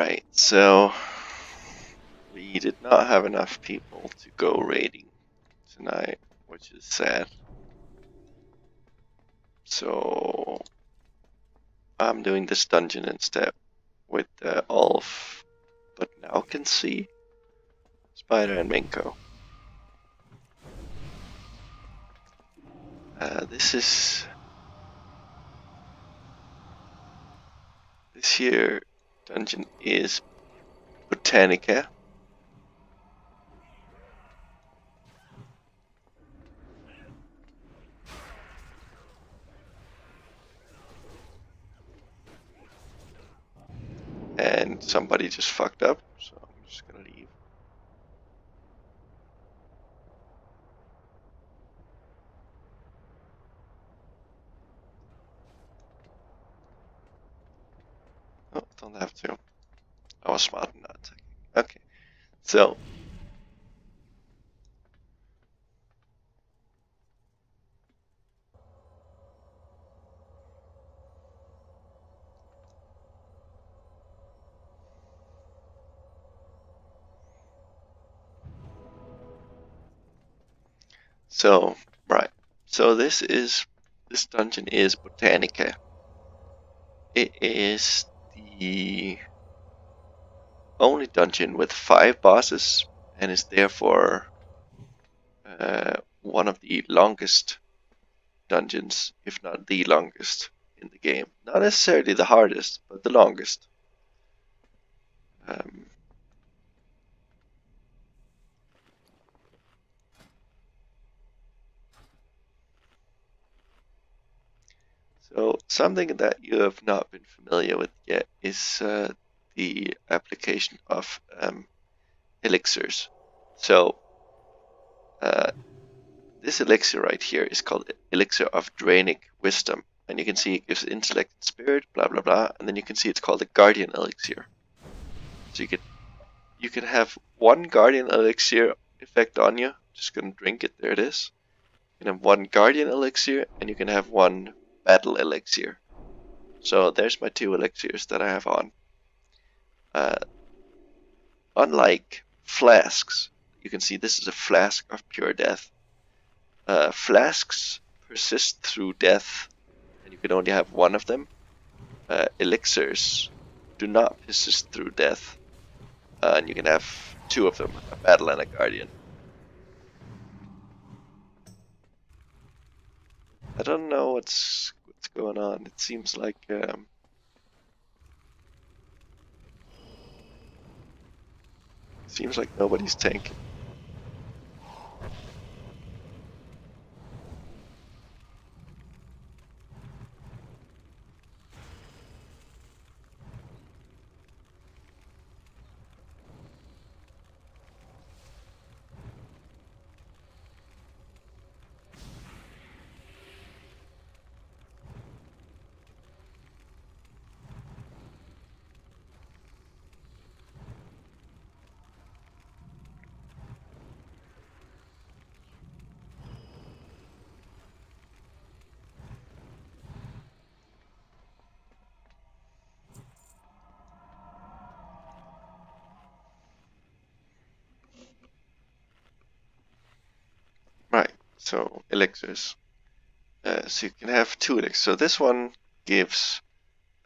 Alright, so we did not have enough people to go raiding tonight, which is sad. So I'm doing this dungeon instead with Ulf, but now can see Spider and Minko. This here dungeon is Botanica. And somebody just fucked up, so I'm just gonna leave. Oh, don't have to. I was smart in not attacking. Okay, so right. So this dungeon is Botanica. It is the only dungeon with 5 bosses and is therefore one of the longest dungeons, if not the longest in the game. Not necessarily the hardest, but the longest. So something that you have not been familiar with yet is the application of elixirs. So this elixir right here is called Elixir of Drainic Wisdom. And you can see it gives intellect and spirit, blah blah blah, and then you can see it's called a Guardian Elixir. So you can have one Guardian Elixir effect on you. Just gonna drink it, there it is. You can have one Guardian Elixir, and you can have one Battle Elixir. So there's my 2 elixirs that I have on. Unlike flasks, you can see this is a flask of pure death. Flasks persist through death, and you can only have one of them. Elixirs do not persist through death, and you can have 2 of them, a battle and a guardian. I don't know what's going on. It seems like nobody's tanking. Right, so elixirs. So you can have 2 elixirs. So this one gives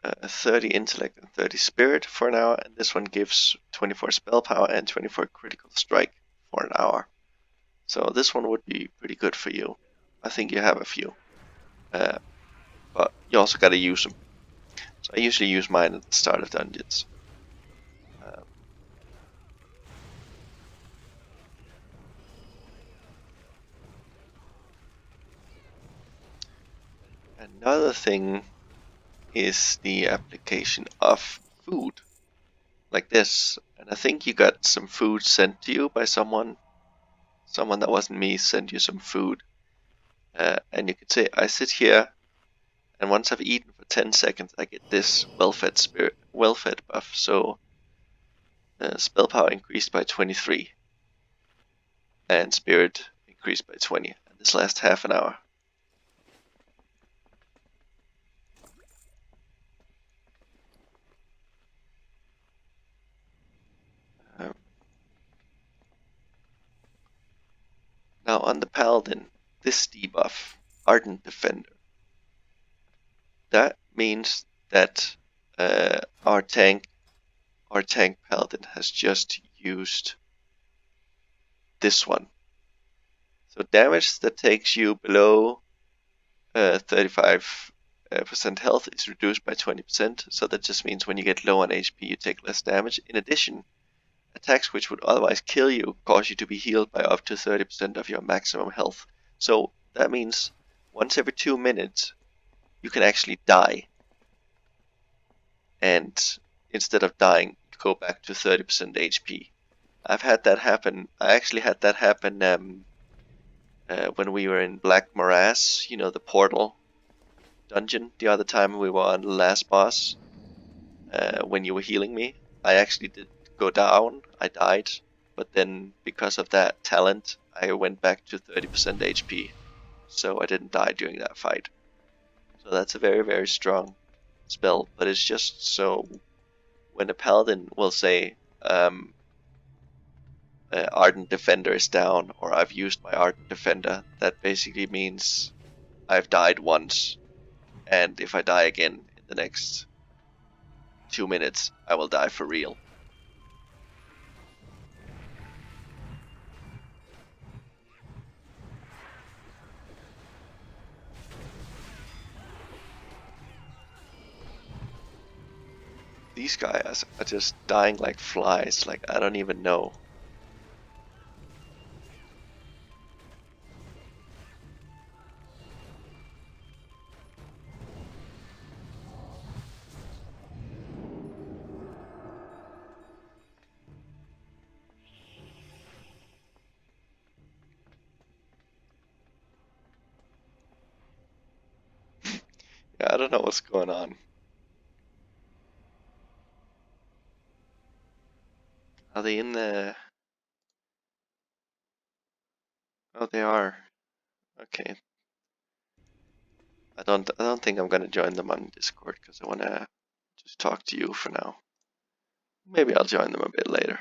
30 intellect and 30 spirit for an hour, and this one gives 24 spell power and 24 critical strike for an hour. So this one would be pretty good for you. I think you have a few, but you also gotta use them. So I usually use mine at the start of dungeons. Another thing is the application of food, like this. And I think you got some food sent to you by someone that wasn't me sent you some food. And you can say, I sit here, and once I've eaten for 10 seconds, I get this well-fed buff. So spell power increased by 23, and spirit increased by 20. And this lasts half an hour. Now on the Paladin, this debuff, Ardent Defender, that means that our tank Paladin has just used this one. So damage that takes you below 35% health is reduced by 20%, so that just means when you get low on HP you take less damage. In addition, attacks which would otherwise kill you cause you to be healed by up to 30% of your maximum health. So that means once every 2 minutes you can actually die, and instead of dying you go back to 30% HP. I've had that happen. I actually had that happen when we were in Black Morass, you know, the portal dungeon, the other time we were on the last boss. When you were healing me, I actually did go down. I died, but then because of that talent, I went back to 30% HP, so I didn't die during that fight. So that's a very, very strong spell, but it's just so when a paladin will say Ardent Defender is down, or I've used my Ardent Defender, that basically means I've died once, and if I die again in the next 2 minutes, I will die for real. These guys are just dying like flies, like I don't even know. Yeah, I don't know what's going on. Are they in the... Oh, they are. Okay. I don't think I'm gonna join them on Discord because I wanna just talk to you for now. Maybe I'll join them a bit later.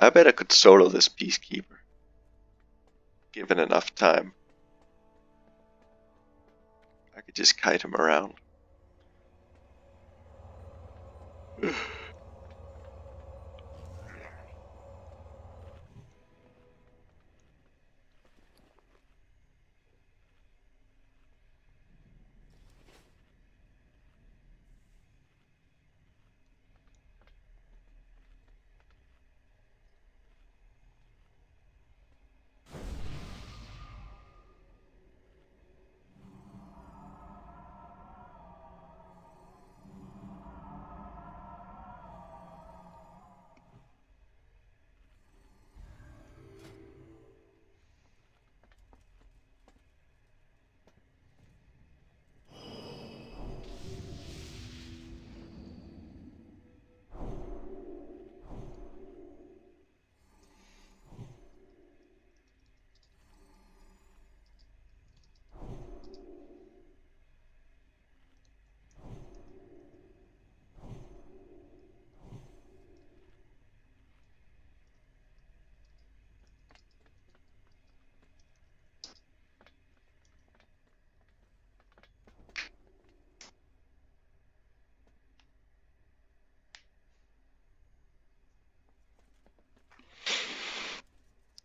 I bet I could solo this Peacekeeper, given enough time. I could just kite him around.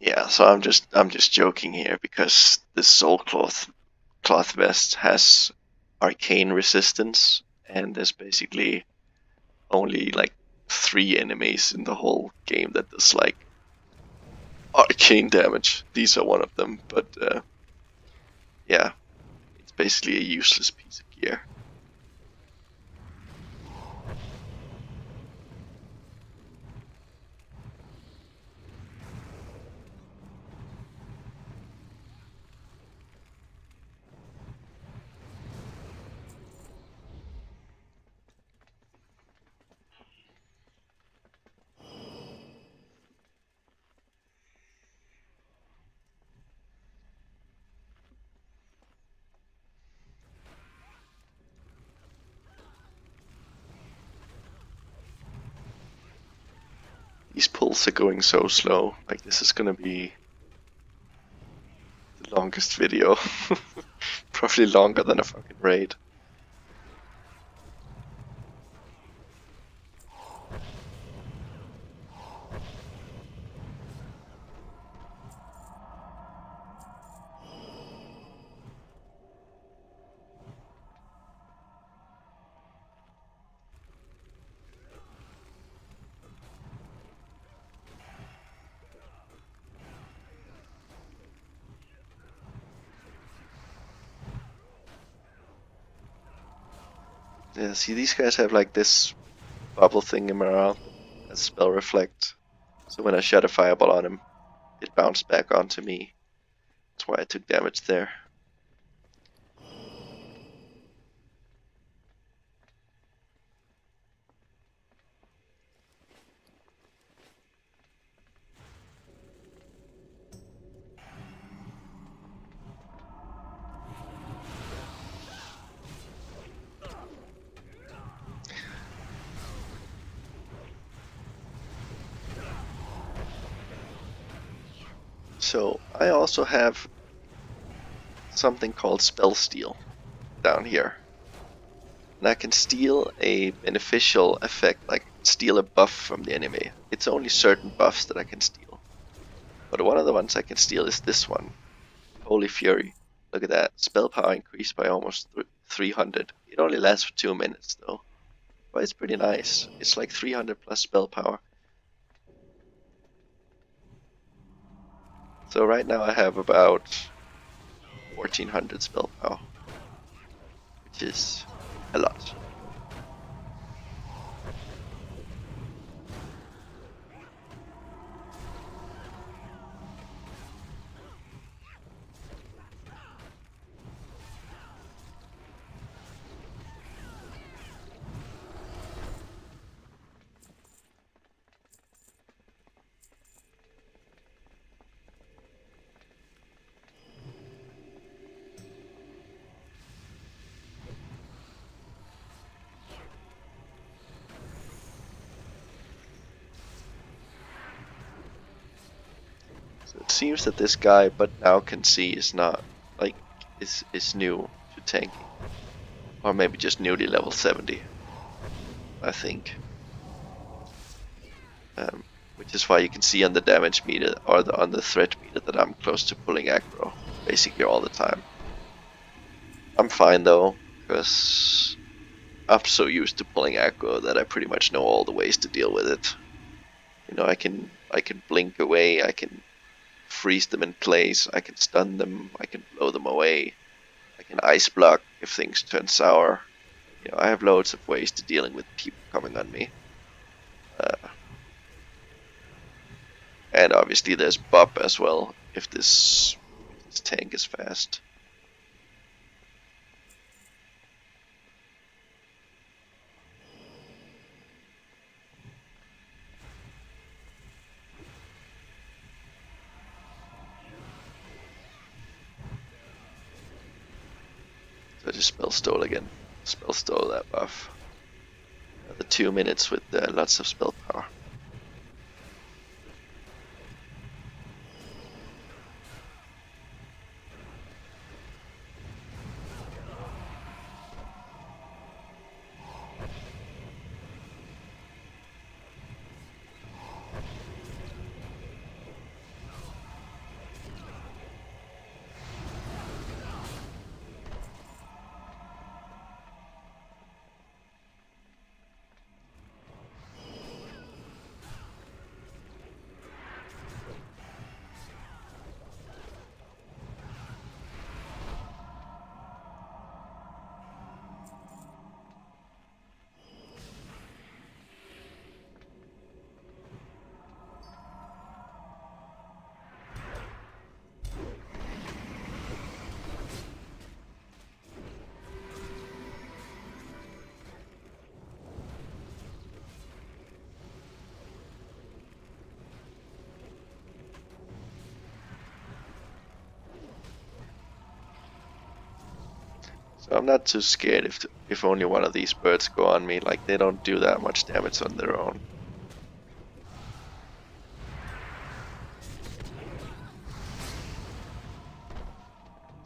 Yeah, so I'm just joking here because this soul cloth vest has arcane resistance, and there's basically only like 3 enemies in the whole game that does like arcane damage. These are one of them, but yeah, it's basically a useless piece of gear. these pulls are going so slow. Like, this is gonna be the longest video. Probably longer than a fucking raid. Yeah, see, these guys have like this bubble thing in around as spell reflect. So when I shot a fireball on him, it bounced back onto me. That's why I took damage there. So I also have something called spell steal down here. And I can steal a beneficial effect, like steal a buff from the enemy. It's only certain buffs that I can steal. But one of the ones I can steal is this one. Holy Fury. Look at that. Spell power increased by almost 300. It only lasts for 2 minutes though. But it's pretty nice. It's like 300 plus spell power. So right now I have about 1400 spell power, which is a lot. It seems that this guy, but now can see, is not like is new to tanking, or maybe just newly level 70. I think, which is why you can see on the damage meter or on the threat meter that I'm close to pulling aggro basically all the time. I'm fine though, because I'm so used to pulling aggro that I pretty much know all the ways to deal with it. You know, I can blink away, I can freeze them in place, I can stun them, I can blow them away, I can ice block if things turn sour. You know, I have loads of ways to dealing with people coming on me. And obviously there's bop as well if this tank is fast. So I just spell stole again. Spell stole that buff. Another 2 minutes with lots of spell power. So I'm not too scared if only one of these birds go on me. Like, they don't do that much damage on their own.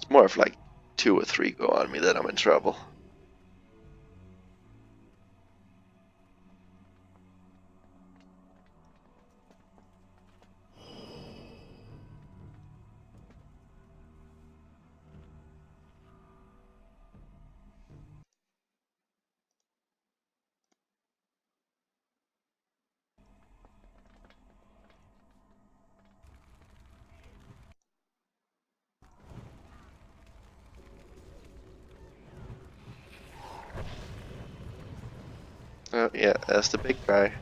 It's more of like 2 or 3 go on me that I'm in trouble. Yeah, that's the big guy.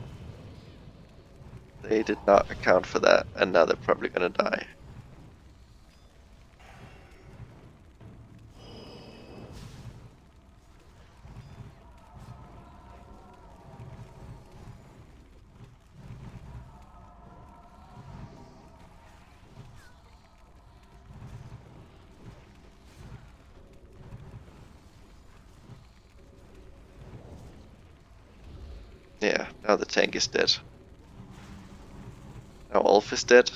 They did not account for that, and now they're probably gonna die. Yeah, now the tank is dead. Now Ulf is dead.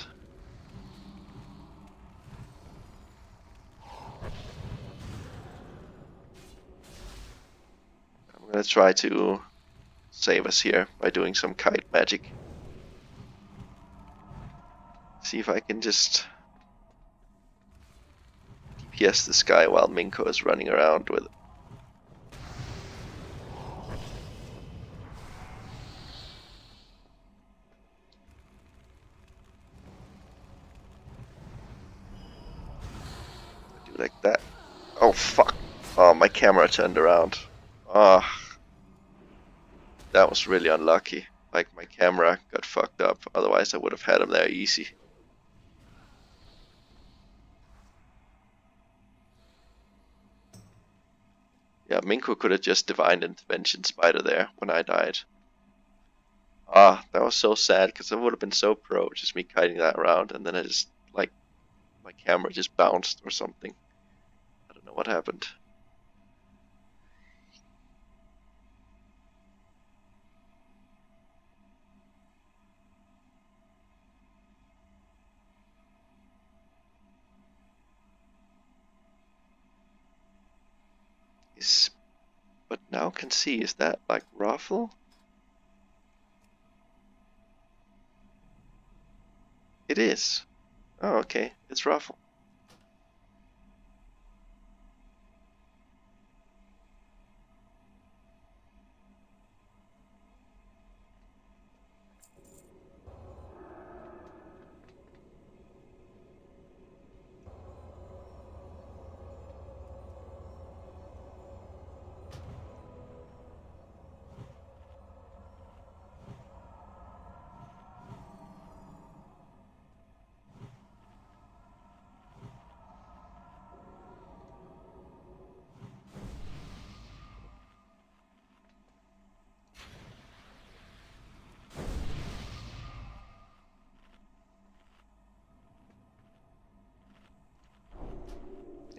I'm gonna try to save us here by doing some kite magic. See if I can just DPS this guy while Minko is running around with it. Do like that. Oh fuck. Oh, my camera turned around. Ah, oh, that was really unlucky. Like, my camera got fucked up, otherwise I would have had him there easy. Yeah, Minko could have just Divine Intervention Spider there when I died. Ah, that was so sad, because I would have been so pro, just me kiting that around, and then I just, like, my camera just bounced or something. I don't know what happened. But now can see, is that like Raffle? It is. Oh, okay, it's Raffle.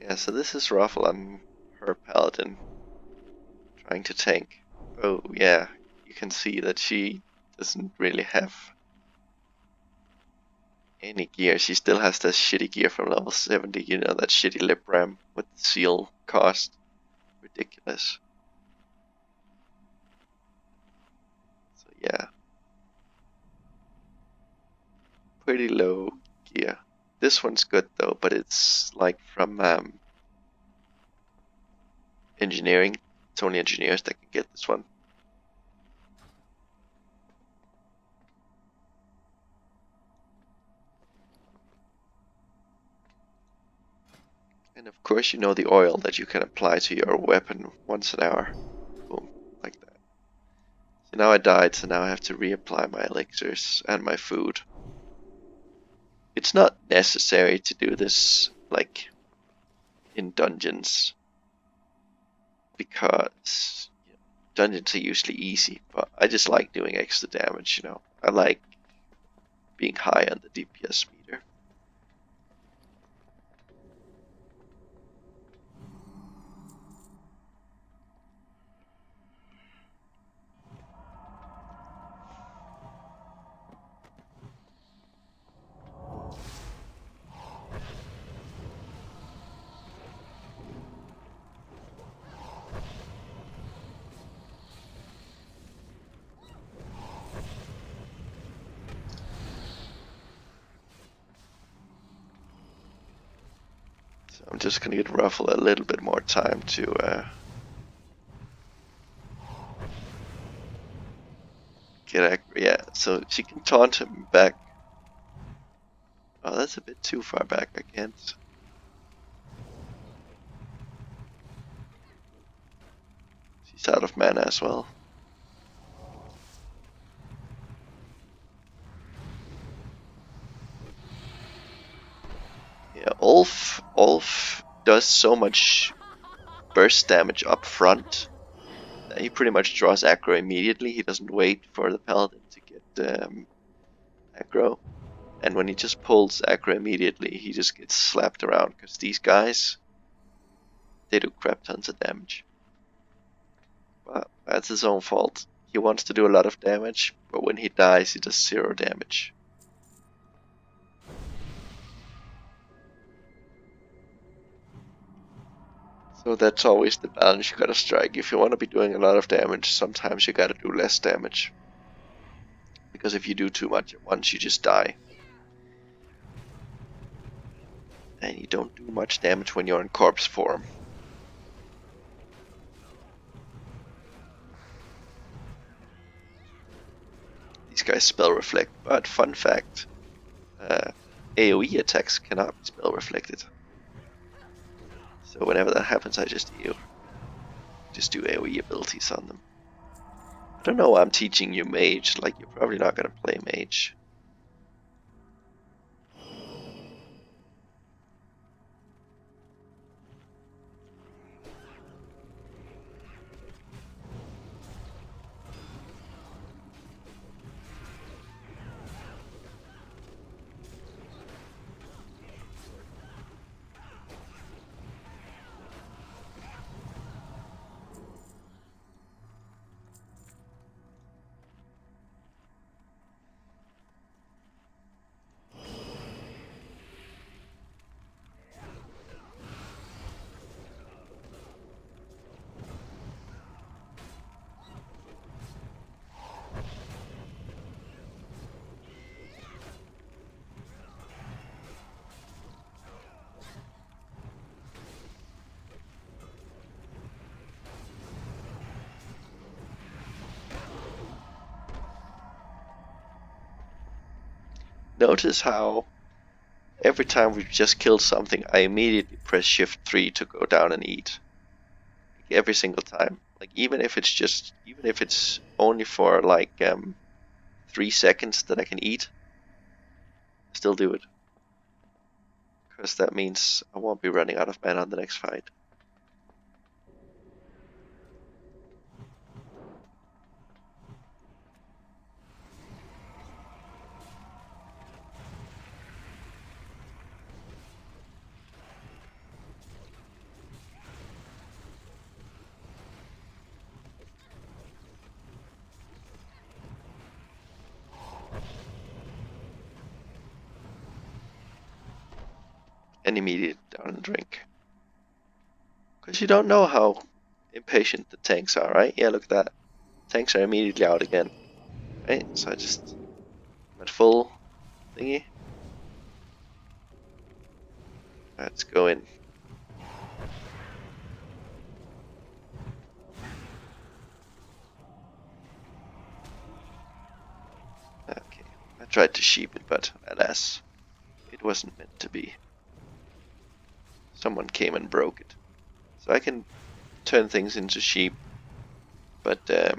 Yeah, so this is Raffle on her Paladin trying to tank. Oh, yeah, you can see that she doesn't really have any gear. She still has that shitty gear from level 70, you know, that shitty lip ram with the seal cost. Ridiculous. So yeah, pretty low gear. This one's good though, but it's like from engineering. It's only engineers that can get this one. And of course you know the oil that you can apply to your weapon once an hour. Boom, like that. So now I died, so now I have to reapply my elixirs and my food. It's not necessary to do this, like, in dungeons, because dungeons are usually easy, but I just like doing extra damage, you know. I like being high on the DPS meter. I'm just gonna give Ruffle a little bit more time to get accurate. Yeah, so she can taunt him back. Oh, that's a bit too far back. I can't. She's out of mana as well. Yeah, Ulf does so much burst damage up front that he pretty much draws aggro immediately. He doesn't wait for the paladin to get aggro. And when he just pulls aggro immediately, he just gets slapped around, because these guys, they do crap tons of damage. But that's his own fault. He wants to do a lot of damage, but when he dies, he does 0 damage. So that's always the balance you gotta strike. If you want to be doing a lot of damage, sometimes you gotta do less damage. Because if you do too much at once, you just die. And you don't do much damage when you're in corpse form. These guys spell reflect, but fun fact, AoE attacks cannot be spell reflected. So whenever that happens, I just do AoE abilities on them. I don't know why I'm teaching you mage, like you're probably not gonna play mage. Notice how every time we've just killed something, I immediately press Shift 3 to go down and eat. Like every single time. Like even if it's only for like 3 seconds that I can eat, I still do it. Because that means I won't be running out of mana on the next fight. And immediate down and drink. Because you don't know how impatient the tanks are, right? Yeah, look at that. Tanks are immediately out again. Right? So I just... I'm at full thingy. Let's go in. Okay. I tried to sheep it, but alas, it wasn't meant to be. Someone came and broke it. So I can turn things into sheep, but if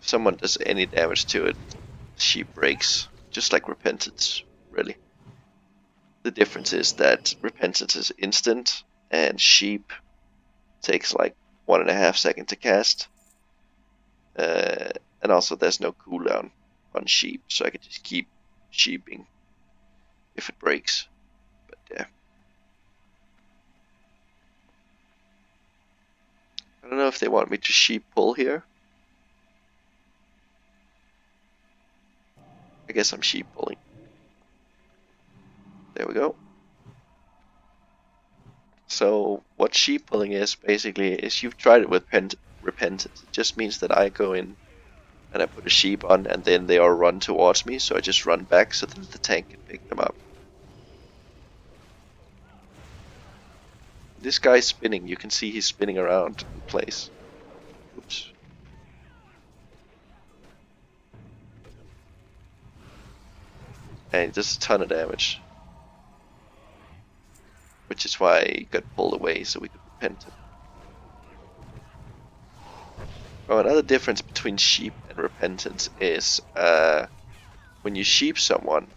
someone does any damage to it, sheep breaks, just like repentance, really. The difference is that repentance is instant, and sheep takes like 1.5 seconds to cast. And also there's no cooldown on sheep, so I can just keep sheeping if it breaks. But yeah. I don't know if they want me to sheep pull here. I guess I'm sheep pulling. There we go. So what sheep pulling is basically is you've tried it with repentance. It just means that I go in and I put a sheep on, and then they all run towards me, so I just run back so that the tank can pick them up. This guy's spinning. You can see he's spinning around in place. Oops. And he does a ton of damage. Which is why he got pulled away so we could repent him. Oh, another difference between sheep and repentance is when you sheep someone,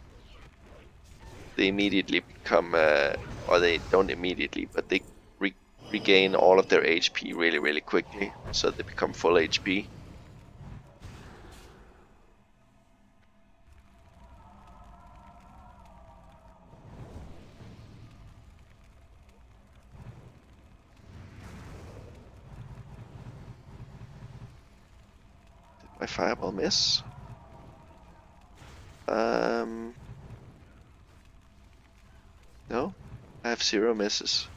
they immediately become, or they don't immediately, but they regain all of their HP really, really quickly, so they become full HP. Did my fireball miss? No, I have 0 misses.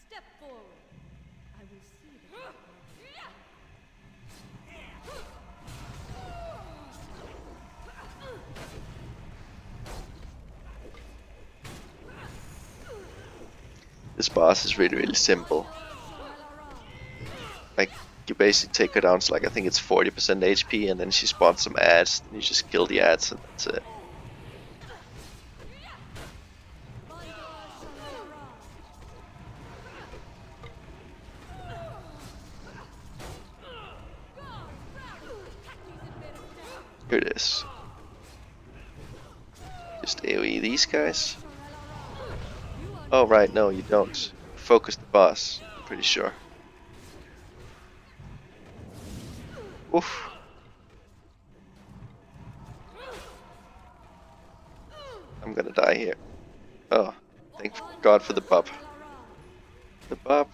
Step forward. I will see that. This boss is really, really simple. Like, you basically take her down to like, I think it's 40% HP, and then she spawns some ads, and you just kill the ads, and that's it. Here it is. Just AoE these guys. Oh right, no you don't. Focus the boss, I'm pretty sure. Oof. I'm gonna die here. Oh, thank God for the buff. The buff.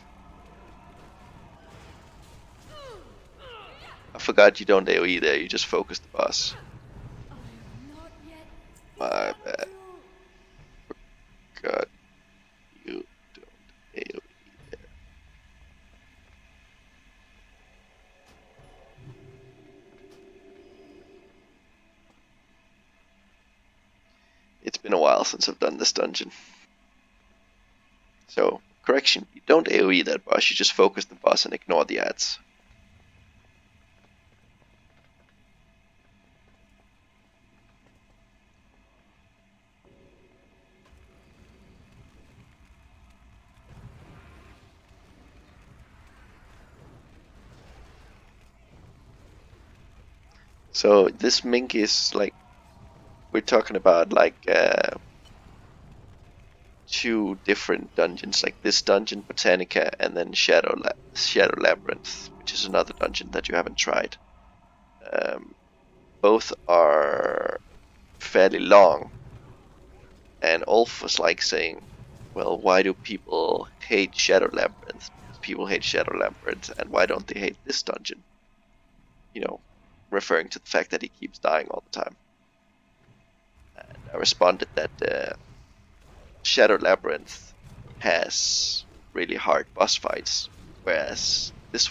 I forgot you don't AoE there, you just focus the boss. My bad. God, you don't AoE there. It's been a while since I've done this dungeon. So, correction, you don't AoE that boss, you just focus the boss and ignore the ads. So this mink is like, we're talking about like 2 different dungeons, like this dungeon, Botanica, and then Shadow Labyrinth, which is another dungeon that you haven't tried. Both are fairly long, and Ulf was like saying, well, why do people hate Shadow Labyrinth? People hate Shadow Labyrinth, and why don't they hate this dungeon? You know, referring to the fact that he keeps dying all the time. And I responded that Shadow Labyrinth has really hard boss fights, whereas this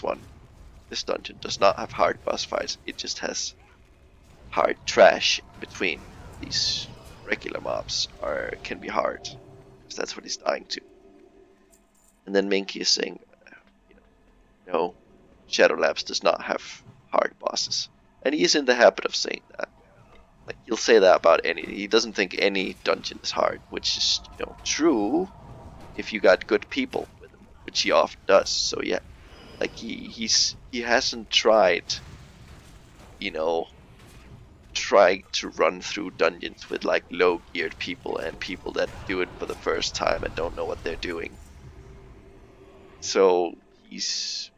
dungeon does not have hard boss fights. It just has hard trash in between these regular mobs can be hard, because that's what he's dying to. And then Minky is saying, no, Shadow Labs does not have hard bosses. And he is in the habit of saying that. Like, he'll say that about any. He doesn't think any dungeon is hard, which is, true if you got good people with him, which he often does. So yeah, like he hasn't tried, trying to run through dungeons with like low geared people and people that do it for the first time and don't know what they're doing. So he's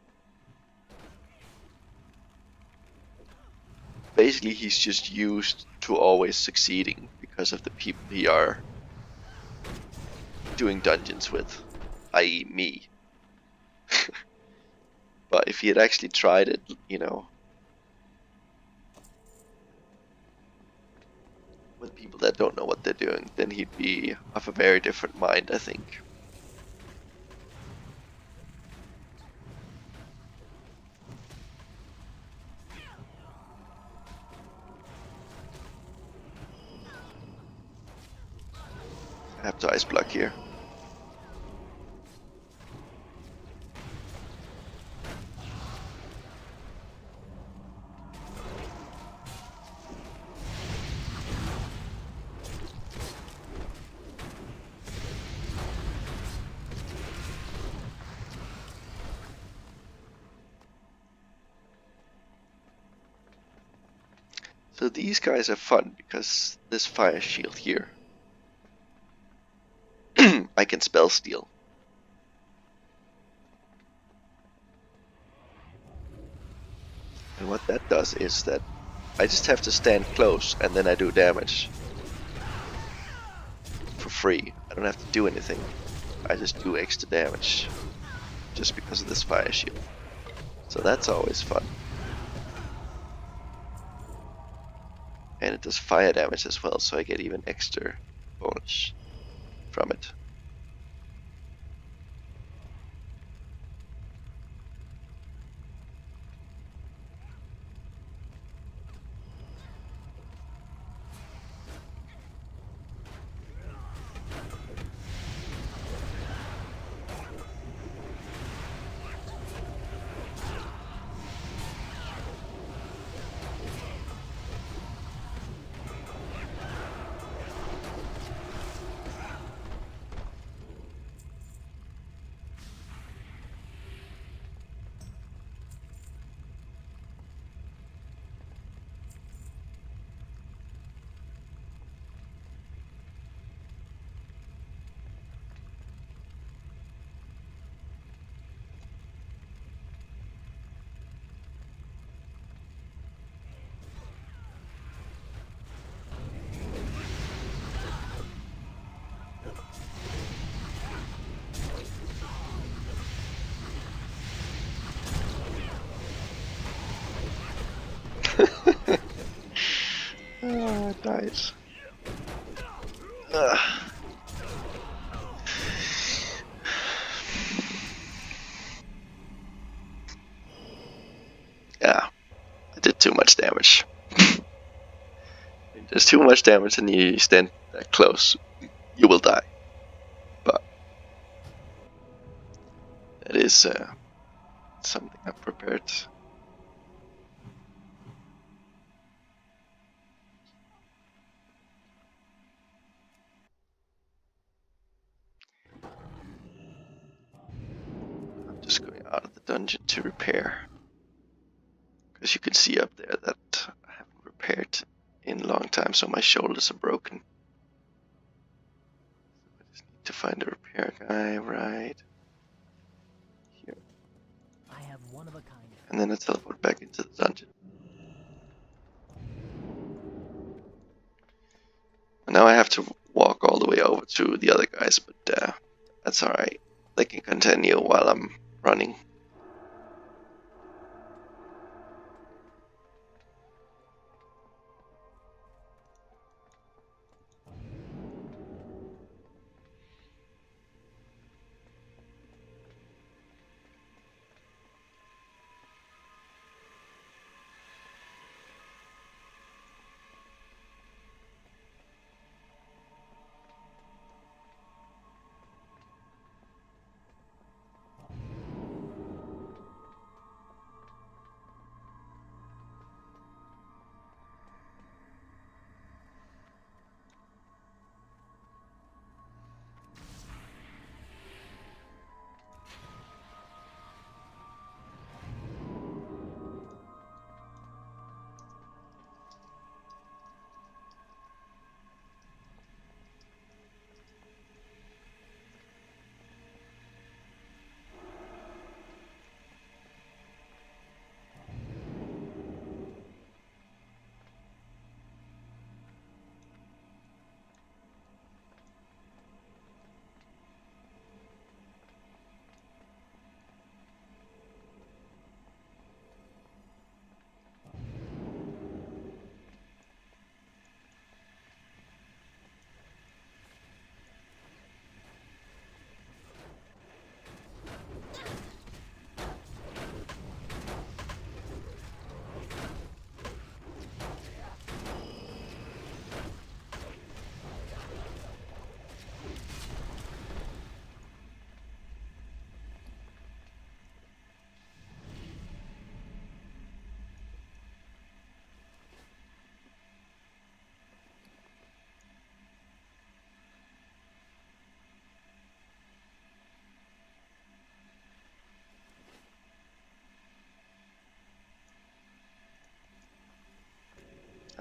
just used to always succeeding because of the people he are doing dungeons with, i.e. me. But if he had actually tried it, with people that don't know what they're doing, then he'd be of a very different mind, I think. I have to ice block here. So these guys are fun because this fire shield here, I can spell steal. And what that does is that I just have to stand close and then I do damage for free. I don't have to do anything. I just do extra damage just because of this fire shield. So that's always fun. And it does fire damage as well, so I get even extra bonus from it. Oh, it dies. Yeah, I did too much damage. If there's too much damage and you stand that close, you will die. But that is something I've prepared. I'm just going out of the dungeon to repair. Because you can see up there that I haven't repaired in a long time, so my shoulders are broken. I just need to find a repair guy right here. I have one of a kind. And then I teleport back into the dungeon. And now I have to walk all the way over to the other guys, but that's alright. They can continue while I'm running.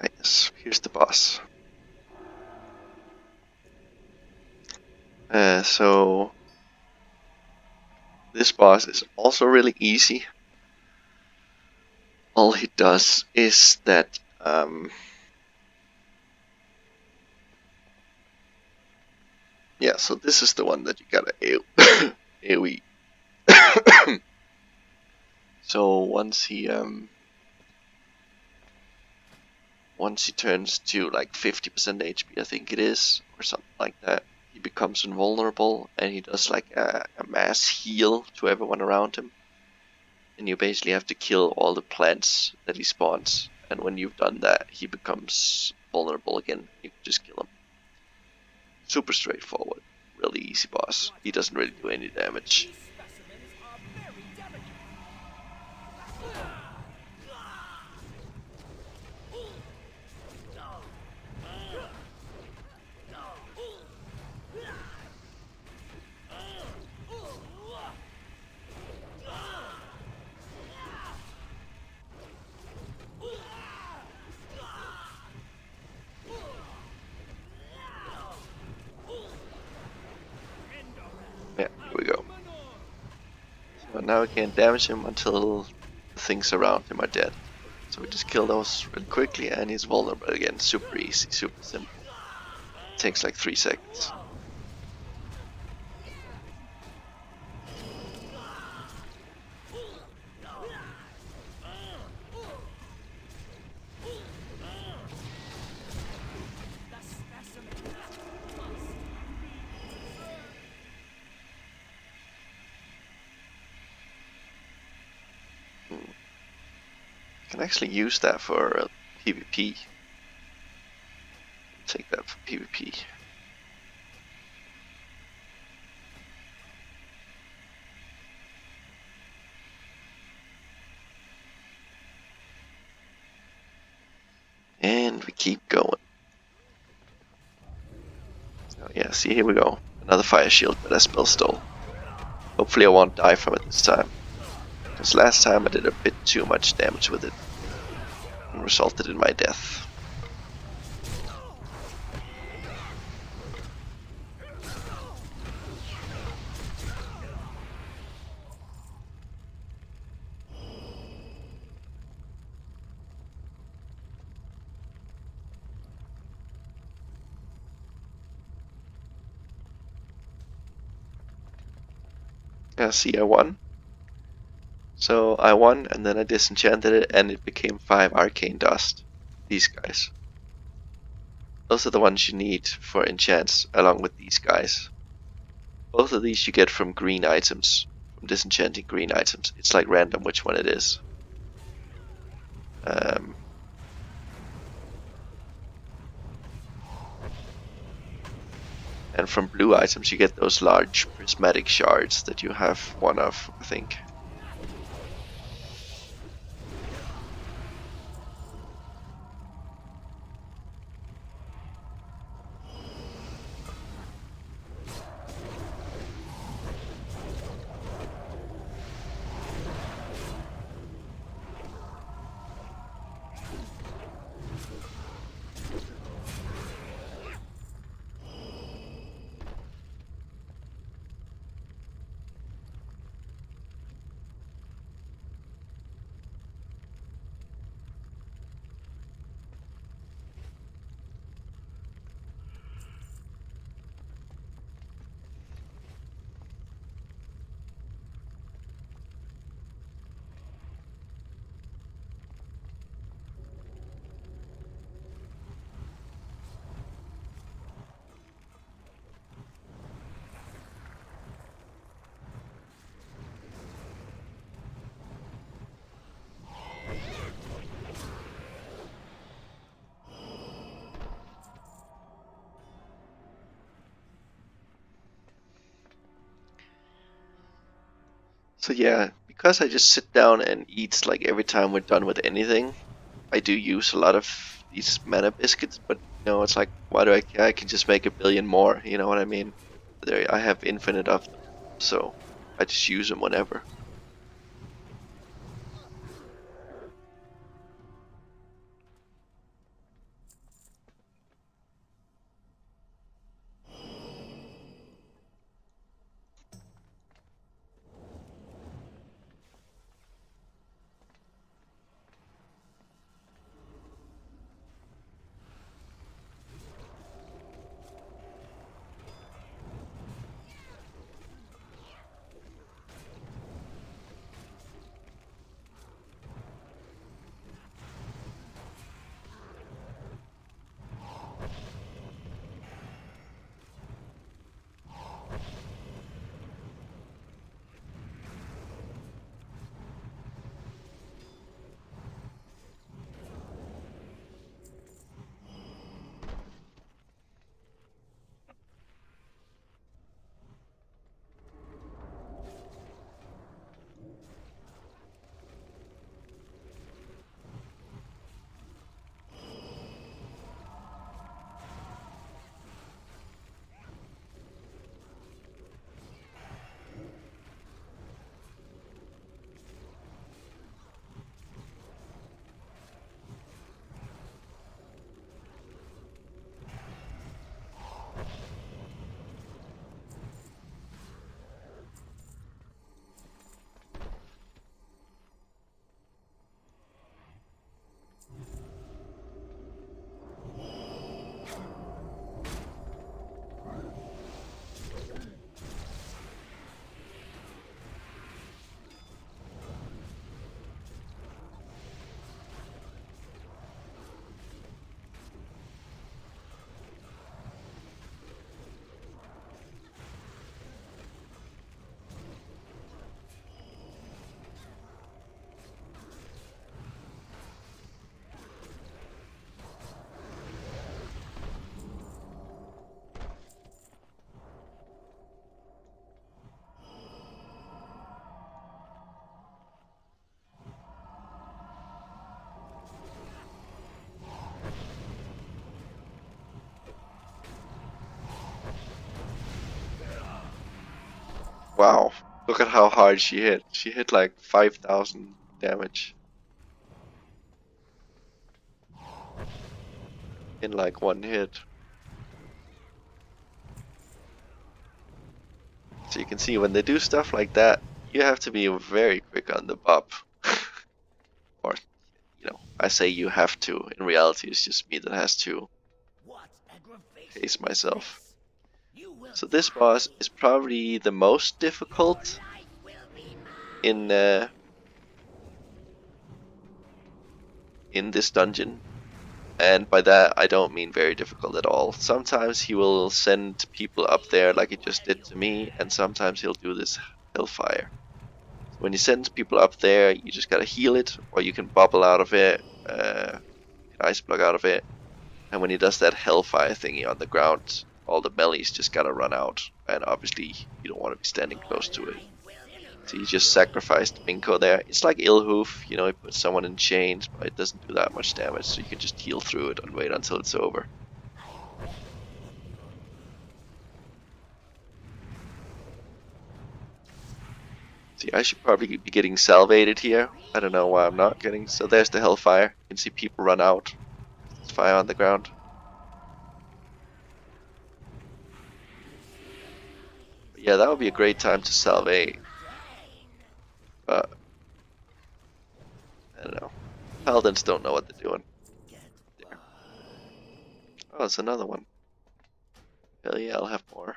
Yes, here's the boss. So this boss is also really easy. All he does is that yeah, so this is the one that you gotta AoE. So once he turns to like 50% HP, I think it is, or something like that, he becomes invulnerable and he does like a mass heal to everyone around him. And you basically have to kill all the plants that he spawns. And when you've done that, he becomes vulnerable again. You can just kill him. Super straightforward. Really easy boss. He doesn't really do any damage. Yeah, here we go. So now we can't damage him until the things around him are dead. So we just kill those really quickly and he's vulnerable again. Super easy, super simple. It takes like 3 seconds. You can actually use that for PvP. Take that for PvP. And we keep going. So yeah, see, here we go. Another fire shield that I spell stole. Hopefully I won't die from it this time. Because last time I did a bit too much damage with it. And resulted in my death. Yeah, see, I won. So I won, and then I disenchanted it, and it became 5 arcane dust. These guys. Those are the ones you need for enchants, along with these guys. Both of these you get from green items, from disenchanting green items. It's like random which one it is. And from blue items you get those large prismatic shards that you have one of, I think. So yeah, because I just sit down and eat like every time we're done with anything, I do use a lot of these mana biscuits, but it's like, why do I can just make a billion more, you know what I mean? I have infinite of them, so I just use them whenever. Wow, look at how hard she hit. She hit like 5,000 damage in like one hit. So you can see when they do stuff like that, you have to be very quick on the bop. Or, I say you have to. In reality, it's just me that has to pace myself. So this boss is probably the most difficult in this dungeon. And by that, I don't mean very difficult at all. Sometimes he will send people up there like he just did to me, and sometimes he'll do this hellfire. So when he sends people up there, you just gotta heal it, or you can bubble out of it, ice block out of it. And when he does that hellfire thingy on the ground, all the melees just gotta run out, and obviously you don't want to be standing close to it. So you just sacrificed Minko there. It's like Ilhoof, he puts someone in chains, but it doesn't do that much damage, so you can just heal through it and wait until it's over. See, I should probably be getting salvated here. I don't know why I'm not getting. So there's the hellfire. You can see people run out. There's fire on the ground. But yeah, that would be a great time to salvate. But I don't know. Paladins don't know what they're doing. There. Oh, it's another one. Hell yeah, I'll have more.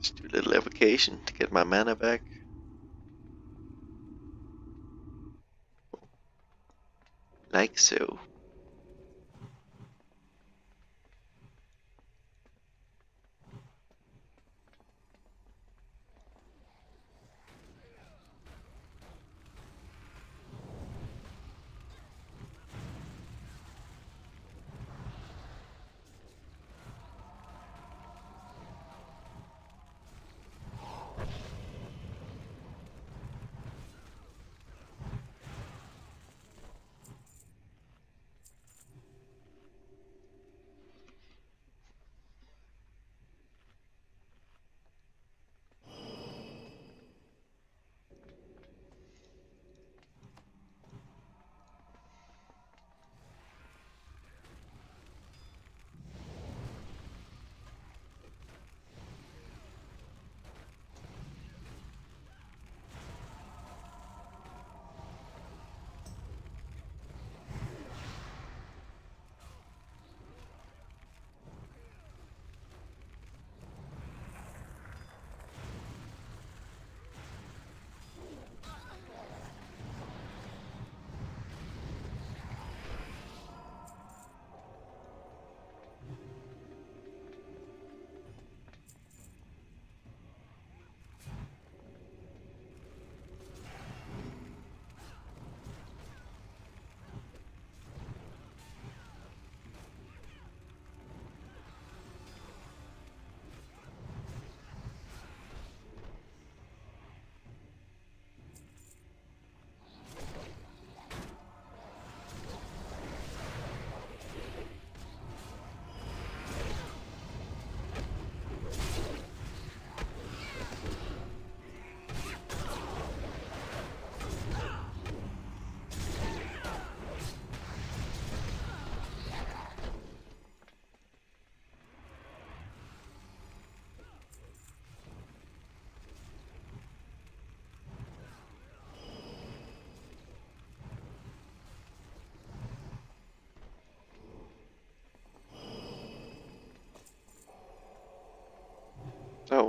Just do a little evocation to get my mana back. Like so.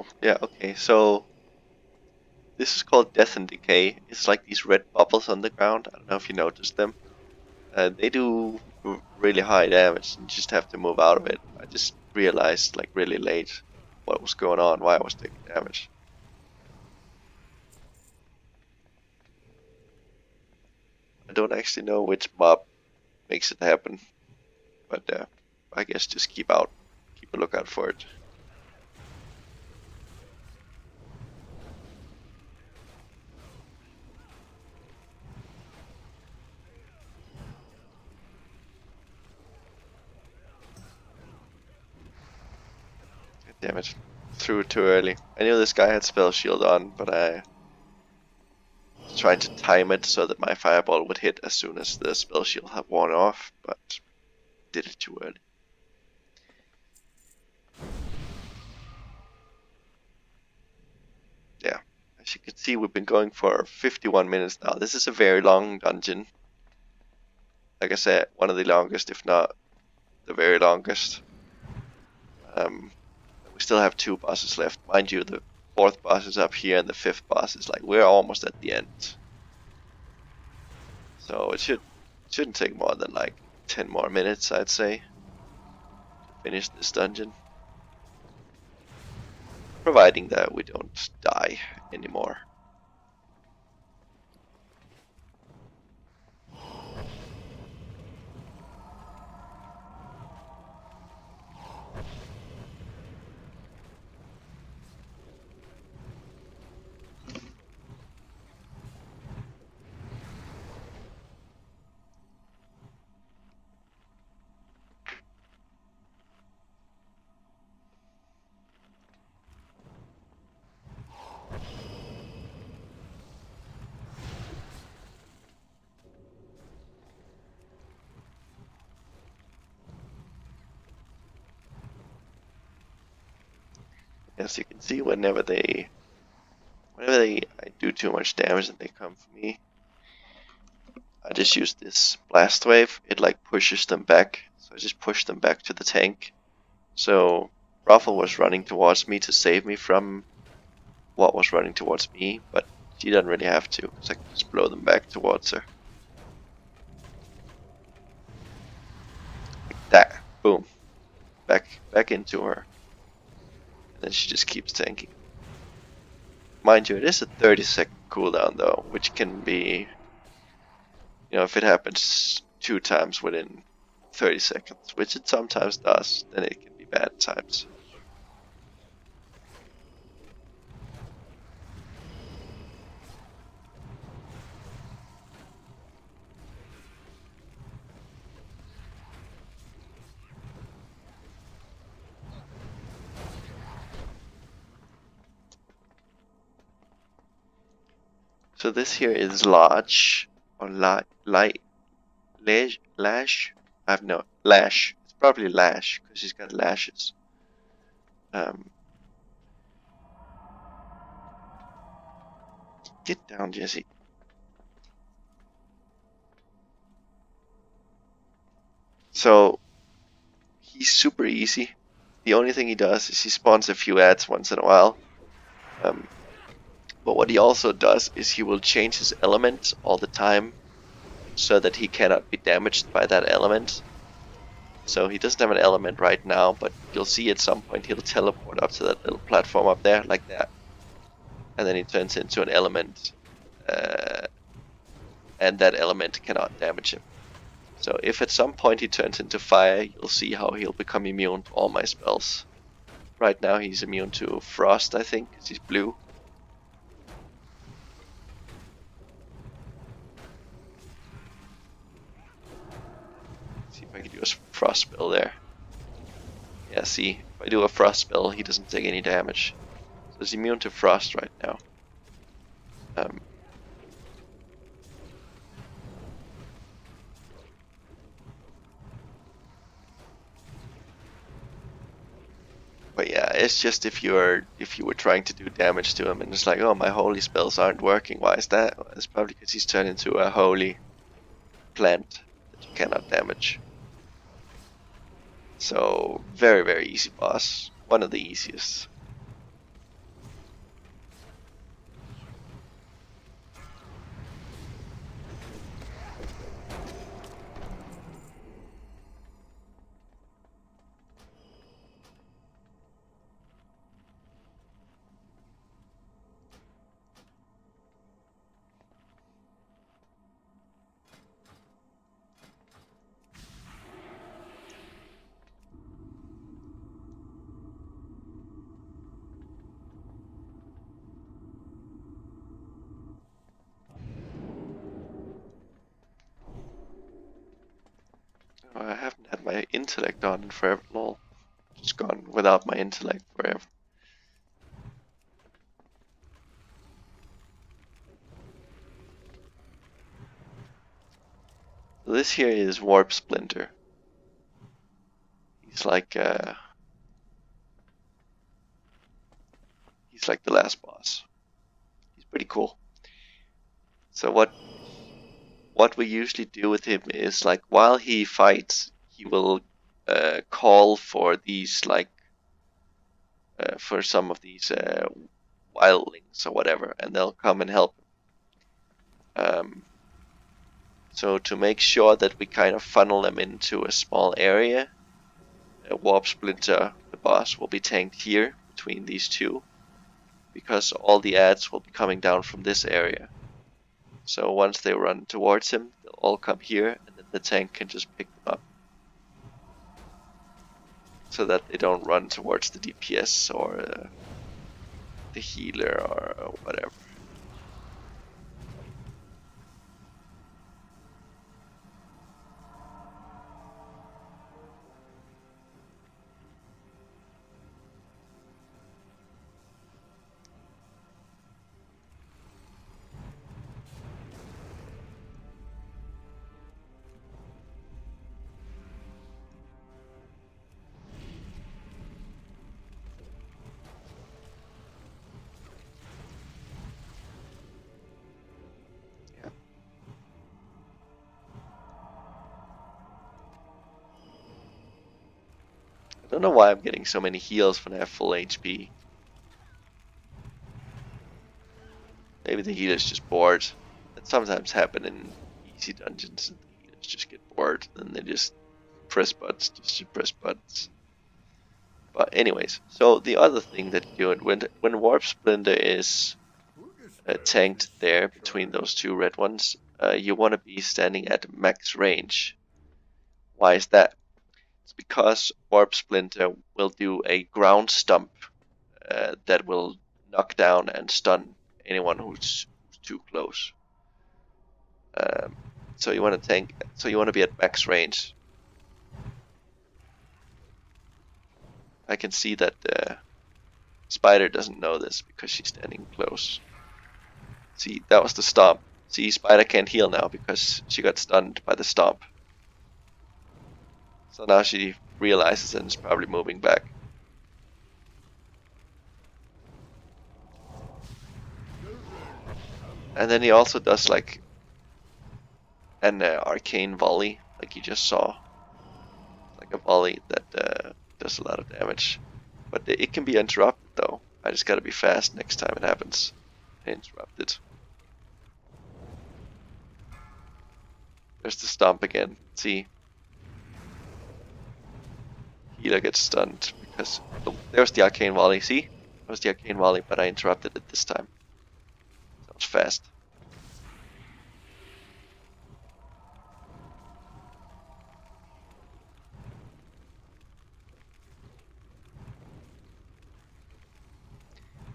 Oh, yeah, okay, so this is called Death and Decay. It's like these red bubbles on the ground. I don't know if you noticed them. They do really high damage, and you just have to move out of it. I just realized, like, really late what was going on, why I was taking damage. I don't actually know which mob makes it happen, but I guess just keep a lookout for it. Damn it. Threw it too early. I knew this guy had spell shield on, but I was trying to time it so that my fireball would hit as soon as the spell shield had worn off, but did it too early. Yeah, as you can see, we've been going for 51 minutes now. This is a very long dungeon. Like I said, one of the longest, if not the very longest. We still have 2 bosses left. Mind you, the 4th boss is up here and the 5th boss is like, we're almost at the end. So it shouldn't take more than like 10 more minutes, I'd say, to finish this dungeon. Providing that we don't die anymore. As you can see, whenever I do too much damage and they come for me, I just use this blast wave. It like pushes them back, so I just push them back to the tank. So Ruffle was running towards me to save me from what was running towards me, but she doesn't really have to, because I can just blow them back towards her. Like that. Boom. Back into her. And then she just keeps tanking. Mind you, it is a 30-second cooldown though, which can be, if it happens 2 times within 30 seconds, which it sometimes does, then it can be bad at times. So this here is large, or lash. I have no lash. It's probably lash because he's got lashes. Get down, Jesse. So he's super easy. The only thing he does is he spawns a few ads once in a while. But what he also does is he will change his element all the time so that he cannot be damaged by that element. So he doesn't have an element right now, but you'll see at some point he'll teleport up to that little platform up there, like that. And then he turns into an element, and that element cannot damage him. So if at some point he turns into fire, you'll see how he'll become immune to all my spells. Right now he's immune to frost, I think, because he's blue. See if I can do a frost spell there. Yeah, see, if I do a frost spell, he doesn't take any damage. So he's immune to frost right now. But yeah, it's just if you were trying to do damage to him and it's like, oh, my holy spells aren't working. Why is that? Well, it's probably because he's turned into a holy plant that you cannot damage. So very, very easy boss. One of the easiest. I haven't had my intellect on in forever. Lol. Just gone without my intellect forever. So this here is Warp Splinter. He's like the last boss. He's pretty cool. So what we usually do with him is like while he fights, he will call for these for some of these wildlings or whatever, and they'll come and help him. So to make sure that we kind of funnel them into a small area, Warp Splinter, the boss, will be tanked here between these two, because all the ads will be coming down from this area. So once they run towards him, they'll all come here, and then the tank can just pick them up. So that they don't run towards the DPS or the healer or whatever. I don't know why I'm getting so many heals when I have full HP. Maybe the healer's just bored. That sometimes happen in easy dungeons. The healers just get bored and they just press buttons just to press buttons. But anyways, so the other thing that you do when Warp Splinter is tanked there between those two red ones, you want to be standing at max range. Why is that? It's because Warp Splinter will do a ground stump that will knock down and stun anyone who's too close. So you want to tank. So you want to be at max range. I can see that Spider doesn't know this because she's standing close. See, that was the stomp. See, Spider can't heal now because she got stunned by the stomp. So now she realizes and is probably moving back. And then he also does like an arcane volley, like you just saw. Like a volley that does a lot of damage. But it can be interrupted though. I just gotta be fast next time it happens. Interrupt it. There's the stomp again. See? Healer gets stunned because there's the arcane volley. See? That was the arcane volley, but I interrupted it this time. That was fast.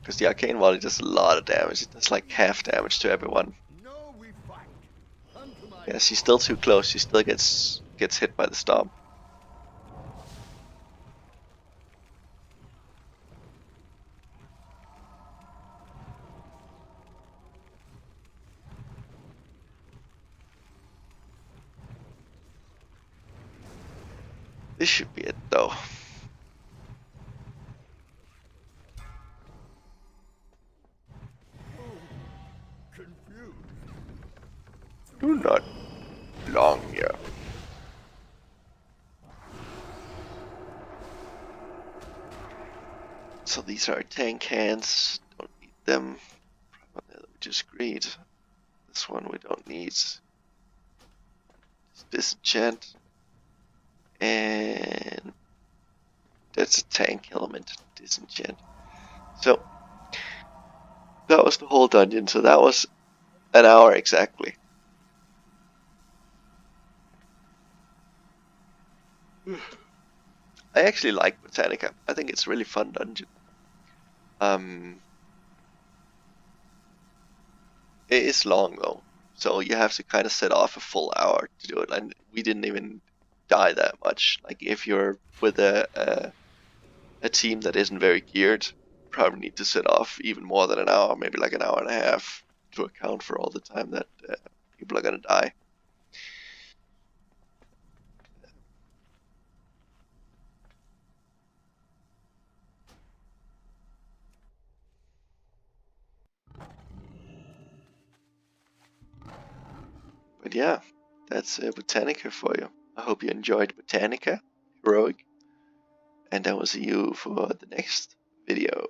Because the arcane volley does a lot of damage. It does like half damage to everyone. Yeah, she's still too close. She still gets hit by the stomp. This should be it though. Do not belong here. So these are tank hands. Don't need them. We just greed. This one we don't need. Disenchant. And that's a tank element. Disenchant. So that was the whole dungeon. So that was an hour exactly. I actually like Botanica. I think it's a really fun dungeon. It is long though, so you have to kind of set off a full hour to do it, and we didn't even die that much. Like if you're with a team that isn't very geared, you probably need to sit off even more than an hour, maybe like an hour and a half, to account for all the time that people are gonna die. But yeah, that's Botanica for you. I hope you enjoyed Botanica Heroic, and I will see you for the next video.